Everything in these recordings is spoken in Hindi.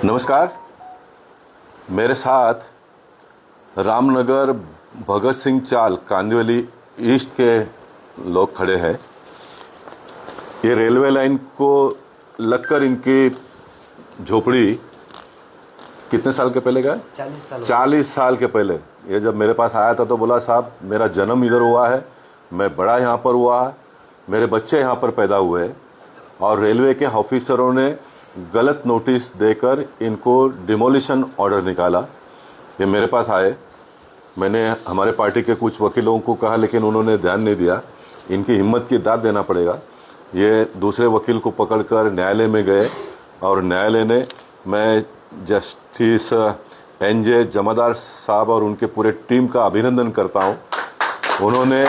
नमस्कार। मेरे साथ रामनगर भगत सिंह चाल कांदिवली ईस्ट के लोग खड़े हैं। ये रेलवे लाइन को लगकर इनकी झोपड़ी कितने साल के पहले का है? 40 साल के पहले। ये जब मेरे पास आया था तो बोला, साहब मेरा जन्म इधर हुआ है, मैं बड़ा यहाँ पर हुआ है, मेरे बच्चे यहाँ पर पैदा हुए हैं और रेलवे के ऑफिसरों ने गलत नोटिस देकर इनको डिमोलिशन ऑर्डर निकाला। ये मेरे पास आए, मैंने हमारे पार्टी के कुछ वकीलों को कहा लेकिन उन्होंने ध्यान नहीं दिया। इनकी हिम्मत की दाद देना पड़ेगा। ये दूसरे वकील को पकड़कर न्यायालय में गए और न्यायालय ने, मैं जस्टिस NJ जमादार साहब और उनके पूरे टीम का अभिनंदन करता हूँ। उन्होंने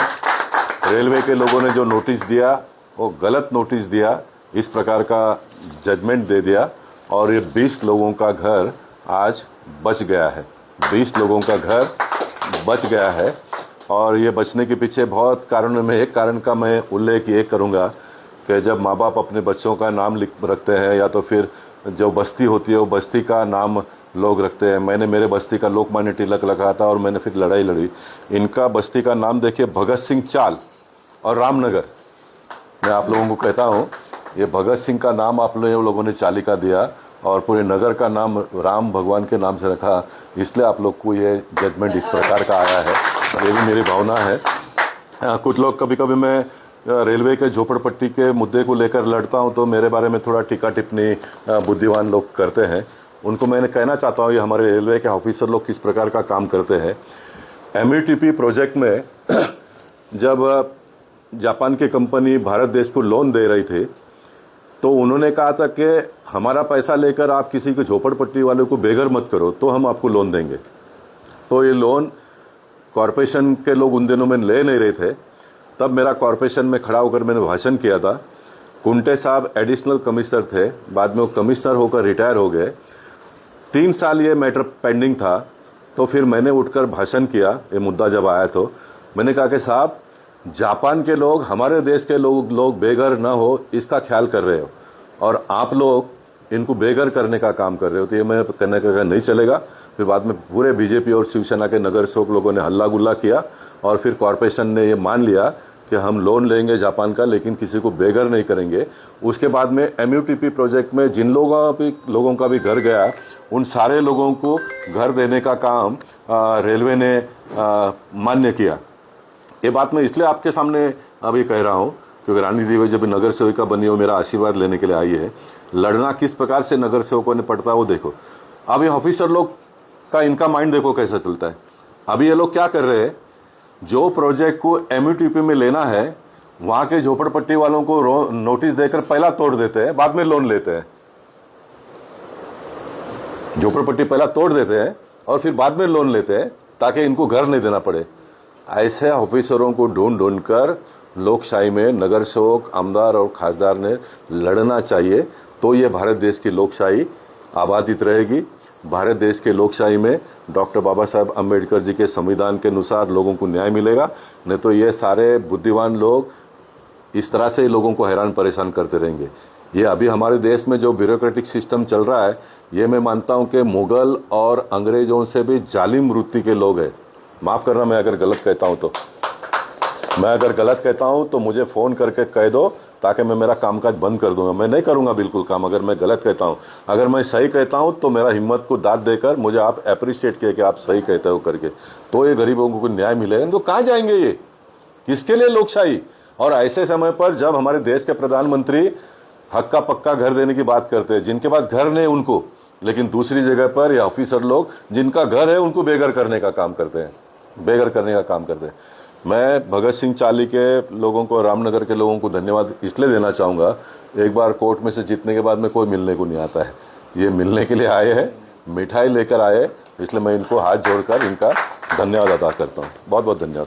रेलवे के लोगों ने जो नोटिस दिया वो गलत नोटिस दिया, इस प्रकार का जजमेंट दे दिया और ये 20 लोगों का घर आज बच गया है। 20 लोगों का घर बच गया है और ये बचने के पीछे बहुत कारणों में एक कारण का मैं उल्लेख ये करूँगा कि जब माँ बाप अपने बच्चों का नाम रखते हैं या तो फिर जो बस्ती होती है वो बस्ती का नाम लोग रखते हैं। मैंने मेरे बस्ती का लोकमान्य तिलक रखा था और मैंने फिर लड़ाई लड़ी। इनका बस्ती का नाम देखिए, भगत सिंह चाल और रामनगर। मैं आप लोगों को कहता हूँ, ये भगत सिंह का नाम आप लोगों ने चाली का दिया और पूरे नगर का नाम राम भगवान के नाम से रखा, इसलिए आप लोग को ये जजमेंट इस प्रकार का आया है। ये भी मेरी भावना है। कुछ लोग कभी कभी मैं रेलवे के झोपड़पट्टी के मुद्दे को लेकर लड़ता हूं तो मेरे बारे में थोड़ा टीका टिप्पणी बुद्धिमान लोग करते हैं। उनको मैंने कहना चाहता हूं, ये हमारे रेलवे के ऑफिसर लोग किस प्रकार का काम करते हैं। METP प्रोजेक्ट में जब जापान की कंपनी भारत देश को लोन दे रही थी तो उन्होंने कहा था कि हमारा पैसा लेकर आप किसी के झोपड़पट्टी वाले को बेघर मत करो तो हम आपको लोन देंगे। तो ये लोन कॉरपोरेशन के लोग उन दिनों में ले नहीं रहे थे। तब मेरा कॉरपोरेशन में खड़ा होकर मैंने भाषण किया था। कुंटे साहब एडिशनल कमिश्नर थे, बाद में वो कमिश्नर होकर रिटायर हो गए। 3 साल ये मैटर पेंडिंग था। तो फिर मैंने उठकर भाषण किया, ये मुद्दा जब आया तो मैंने कहा कि साहब, जापान के लोग हमारे देश के लोग बेघर ना हो इसका ख्याल कर रहे हो और आप लोग इनको बेघर करने का काम कर रहे हो, तो ये मैं कहने का नहीं चलेगा। फिर बाद में पूरे BJP और शिवसेना के नगर सेवक लोगों ने हल्ला गुल्ला किया और फिर कॉरपोरेशन ने ये मान लिया कि हम लोन लेंगे जापान का लेकिन किसी को बेघर नहीं करेंगे। उसके बाद में METP प्रोजेक्ट में जिन लोगों का भी घर गया, उन सारे लोगों को घर देने का काम रेलवे ने मान्य किया। ये बात मैं इसलिए आपके सामने अभी कह रहा हूँ क्योंकि रानी देवी जब नगर सेविका बनी हो, मेरा आशीर्वाद लेने के लिए आई है। लड़ना किस प्रकार से नगर सेवकों ने पड़ता है वो देखो। अब ये ऑफिसर लोग का इनका माइंड देखो कैसा चलता है। अभी ये लोग क्या कर रहे हैं, जो प्रोजेक्ट को METP में लेना है वहाँ के झोपड़पट्टी वालों को नोटिस देकर पहला तोड़ देते हैं, बाद में लोन लेते हैं। झोपड़पट्टी पहला तोड़ देते हैं और फिर बाद में लोन लेते हैं ताकि इनको घर नहीं देना पड़े। ऐसे ऑफिसरों को ढूंढ कर लोकशाही में नगर सेवक, आमदार और खासदार ने लड़ना चाहिए, तो ये भारत देश की लोकशाही आबादित रहेगी। भारत देश के लोकशाही में डॉक्टर बाबा साहब अम्बेडकर जी के संविधान के अनुसार लोगों को न्याय मिलेगा। नहीं तो ये सारे बुद्धिमान लोग इस तरह से लोगों को हैरान परेशान करते रहेंगे। ये अभी हमारे देश में जो ब्यूरोक्रेटिक सिस्टम चल रहा है, ये मैं मानता हूँ कि मुगल और अंग्रेजों से भी जालिम वृत्ति के लोग हैं। माफ़ करना मैं अगर गलत कहता हूँ तो मुझे फ़ोन करके कह दो ताकि मैं मेरा कामकाज बंद कर दूंगा। मैं नहीं करूंगा बिल्कुल काम अगर मैं गलत कहता हूँ। अगर मैं सही कहता हूँ तो मेरा हिम्मत को दाद देकर मुझे आप अप्रिशिएट किए कि आप सही कहते हो करके, तो ये गरीबों को न्याय मिलेगा। तो कहाँ जाएंगे ये, किसके लिए लोकशाही? और ऐसे समय पर जब हमारे देश के प्रधानमंत्री हक का पक्का घर देने की बात करते हैं, जिनके पास घर नहीं उनको, लेकिन दूसरी जगह पर ये ऑफिसर लोग जिनका घर है उनको बेघर करने का काम करते हैं, मैं भगत सिंह चाली के लोगों को, रामनगर के लोगों को धन्यवाद इसलिए देना चाहूँगा। एक बार कोर्ट में से जीतने के बाद में कोई मिलने को नहीं आता है, ये मिलने के लिए आए हैं, मिठाई लेकर आए, इसलिए मैं इनको हाथ जोड़कर इनका धन्यवाद अदा करता हूँ। बहुत बहुत धन्यवाद।